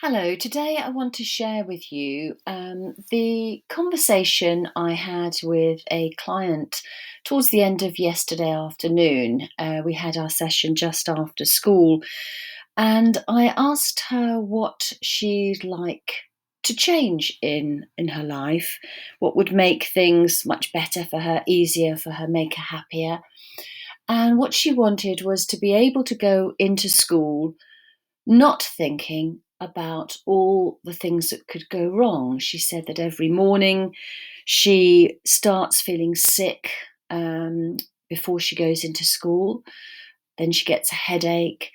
Hello, today I want to share with you the conversation I had with a client towards the end of yesterday afternoon. We had our session just after school, and I asked her what she'd like to change in her life, what would make things much better for her, easier for her, make her happier. And what she wanted was to be able to go into school not thinking about all the things that could go wrong. She said that every morning she starts feeling sick before she goes into school. Then she gets a headache,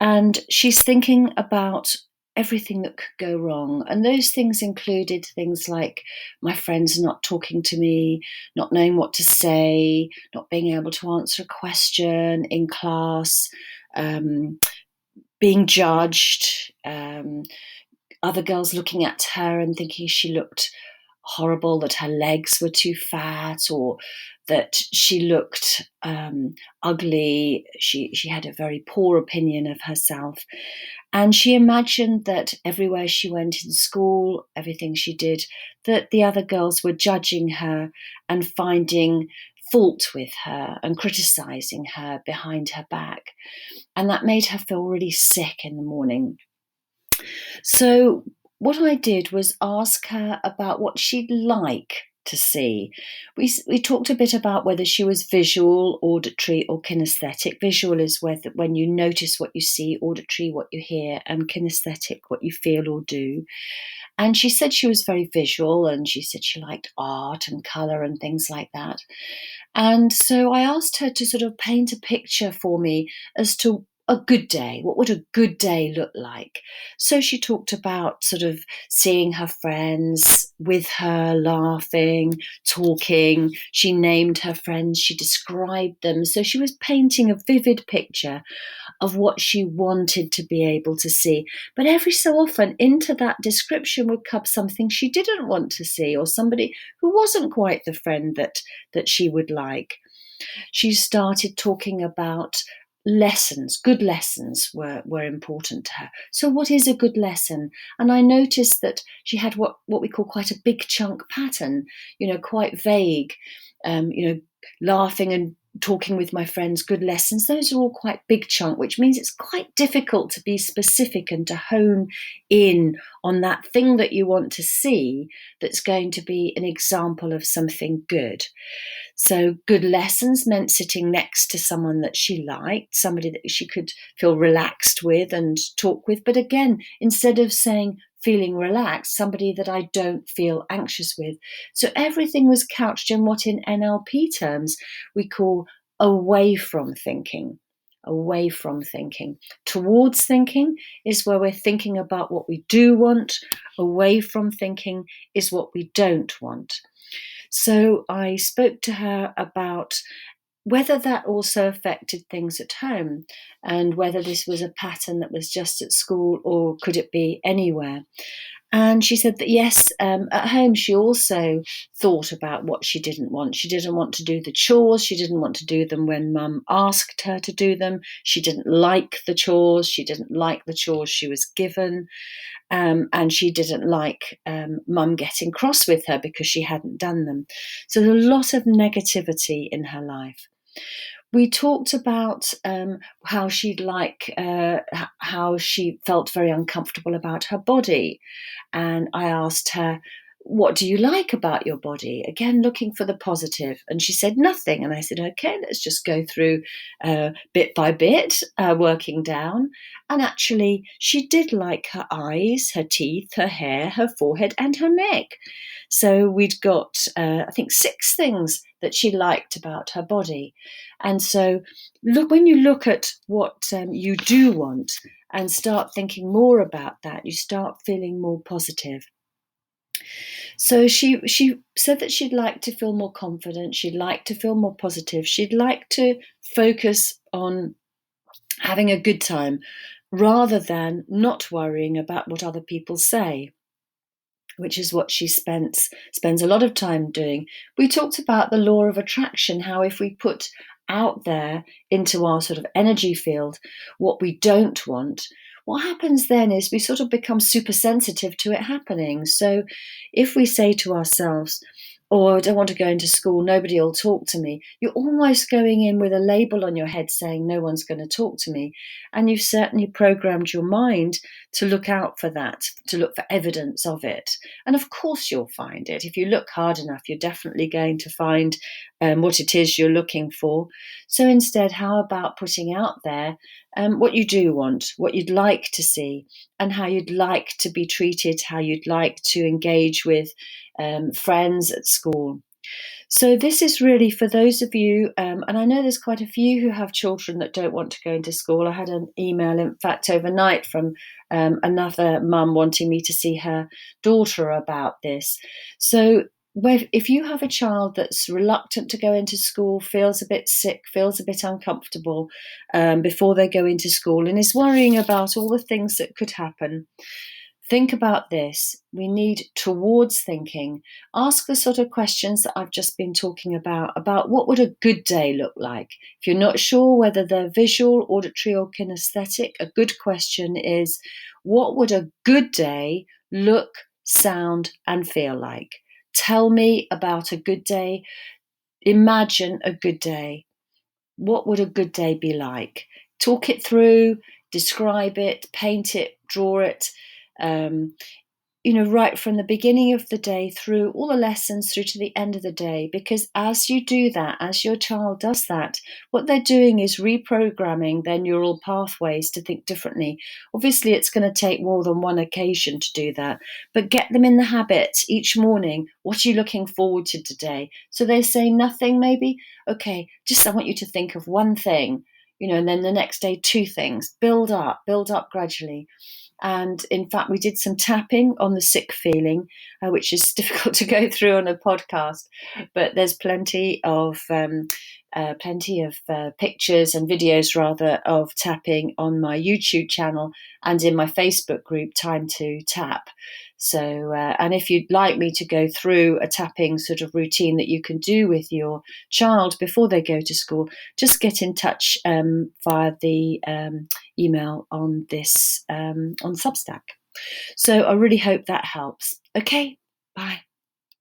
and she's thinking about everything that could go wrong. And those things included things like my friends not talking to me, not knowing what to say, not being able to answer a question in class. Um, Being judged, other girls looking at her and thinking she looked horrible, that her legs were too fat, or that she looked ugly. She had a very poor opinion of herself. And she imagined that everywhere she went in school, everything she did, that the other girls were judging her and finding fault with her and criticizing her behind her back. And that made her feel really sick in the morning. So, what I did was ask her about what she'd like to see. We talked a bit about whether she was visual, auditory, or kinesthetic. Visual is when you notice what you see, auditory, what you hear, and kinesthetic, what you feel or do. And she said she was very visual, and she said she liked art and colour and things like that. And so I asked her to sort of paint a picture for me as to a good day. What would a good day look like? So she talked about sort of seeing her friends with her, laughing, talking. She named her friends, she described them. So she was painting a vivid picture of what she wanted to be able to see. But every so often, into that description would come something she didn't want to see, or somebody who wasn't quite the friend that she would like. She started talking about lessons. Good lessons were important to her. So what is a good lesson? And I noticed that she had what we call quite a big chunk pattern, quite vague, laughing and talking with my friends, good lessons. Those are all quite big chunk, which means it's quite difficult to be specific and to hone in on that thing that you want to see that's going to be an example of something good. So good lessons meant sitting next to someone that she liked, somebody that she could feel relaxed with and talk with. But again, instead of saying feeling relaxed, somebody that I don't feel anxious with. So everything was couched in what in NLP terms we call away from thinking. Away from thinking. Towards thinking is where we're thinking about what we do want. Away from thinking is what we don't want. So I spoke to her about whether that also affected things at home and whether this was a pattern that was just at school or could it be anywhere. And she said that yes, at home she also thought about what she didn't want. She didn't want to do the chores. She didn't want to do them when mum asked her to do them. She didn't like the chores. She didn't like the chores she was given. And she didn't like mum getting cross with her because she hadn't done them. So there's a lot of negativity in her life. We talked about how how she felt very uncomfortable about her body. And I asked her, what do you like about your body? Again, looking for the positive. And she said nothing. And I said, okay, let's just go through bit by bit, working down. And actually, she did like her eyes, her teeth, her hair, her forehead, and her neck. So we'd got, I think, 6 things that she liked about her body. And so when you look at what you do want and start thinking more about that, you start feeling more positive. So she said that she'd like to feel more confident. She'd like to feel more positive. She'd like to focus on having a good time rather than not worrying about what other people say, which is what she spends a lot of time doing. We talked about the law of attraction, how if we put out there into our sort of energy field what we don't want, what happens then is we sort of become super sensitive to it happening. So if we say to ourselves, "Oh, I don't want to go into school, nobody will talk to me," you're almost going in with a label on your head saying, "No one's going to talk to me." And you've certainly programmed your mind to look out for that, to look for evidence of it. And of course, you'll find it. If you look hard enough, you're definitely going to find what it is you're looking for. So instead, how about putting out there what you do want, what you'd like to see, and how you'd like to be treated, how you'd like to engage with friends at school. So this is really for those of you, and I know there's quite a few who have children that don't want to go into school. I had an email, in fact, overnight from another mum wanting me to see her daughter about this. So if you have a child that's reluctant to go into school, feels a bit sick, feels a bit uncomfortable before they go into school, and is worrying about all the things that could happen, think about this. We need towards thinking. Ask the sort of questions that I've just been talking about what would a good day look like? If you're not sure whether they're visual, auditory, or kinesthetic, a good question is, what would a good day look, sound, and feel like? Tell me about a good day. Imagine a good day. What would a good day be like? Talk it through, describe it, paint it, draw it. Um, right from the beginning of the day through all the lessons through to the end of the day. Because as you do that, as your child does that, what they're doing is reprogramming their neural pathways to think differently. Obviously, it's going to take more than one occasion to do that, but get them in the habit each morning. What are you looking forward to today? So they say nothing, maybe. Okay, just I want you to think of one thing, and then the next day, two things. Build up gradually. And in fact, we did some tapping on the sick feeling, which is difficult to go through on a podcast. But there's plenty of pictures and videos, rather, of tapping on my YouTube channel and in my Facebook group, Time to Tap. So, and if you'd like me to go through a tapping sort of routine that you can do with your child before they go to school, just get in touch via the email on this on Substack. So I really hope that helps. Okay, bye.